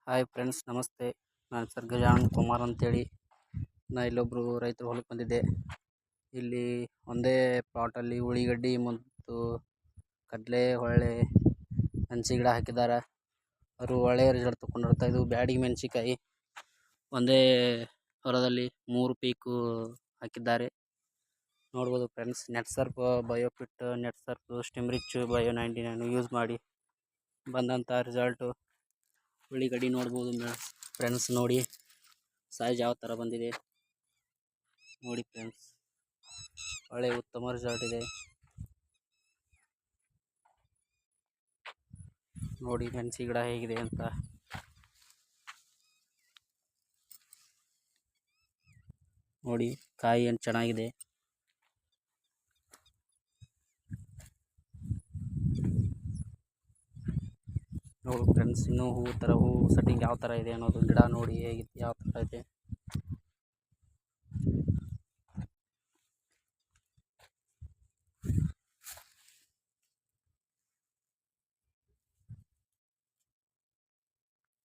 Hi friends, ನಮಸ್ತೆ. ನಾನು ಸರ್ಗಜಾನ್ ಕುಮಾರ್ ಅಂತೇಳಿ. ಇಲ್ಲೊಬ್ಬರು ರೈತರು ಹೊಲಕ್ಕೆ ಬಂದಿದ್ದೆ. ಇಲ್ಲಿ ಒಂದೇ ಪ್ಲಾಟಲ್ಲಿ ಉಳ್ಳಿಗಡ್ಡಿ ಮತ್ತು ಕಡಲೆ, ಹೊಳ್ಳೆ, ಮೆಣಸಿ ಗಿಡ ಹಾಕಿದ್ದಾರೆ. ಅವರು ಒಳ್ಳೆಯ ರಿಸಲ್ಟ್ ತಗೊಂಡಿರ್ತಾರೆ. ಇದು ಬ್ಯಾಡಿಗೆ ಮೆಣಸಿಕಾಯಿ ಒಂದೇ ಹೊಲದಲ್ಲಿ 3 ಪೀಕು ಹಾಕಿದ್ದಾರೆ. ನೋಡ್ಬೋದು friends. Net Surf, Biofit, net Surf, ಸ್ಟಿಮ್ರಿಚ್, bio 99 use ಮಾಡಿ ಬಂದಂಥ ರಿಸಲ್ಟು ಉಳ್ಳಿಗಡ್ಡಿ ನೋಡ್ಬೋದು ಫ್ರೆಂಡ್ಸ್. ನೋಡಿ ಸೈಜ್ ಯಾವ ಥರ ಬಂದಿದೆ ನೋಡಿ ಫ್ರೆಂಡ್ಸ್. ಒಳ್ಳೆ ಉತ್ತಮ ರಿಸಲ್ಟ್ ಇದೆ ನೋಡಿ. ಮೆಣಸಿ ಗಿಡ ಹೇಗಿದೆ ಅಂತ ನೋಡಿ. ಕಾಯಿ ಏನು ಚೆನ್ನಾಗಿದೆ ನೋಡಿ ಫ್ರೆಂಡ್ಸ್. ಇನ್ನೂ ಹೂ ಸೆಟ್ಟಿಂಗ್ ಯಾವ ಥರ ಇದೆ ಅನ್ನೋದು ಗಿಡ ನೋಡಿ ಹೇಗೆ ಯಾವ ಥರ ಇದೆ.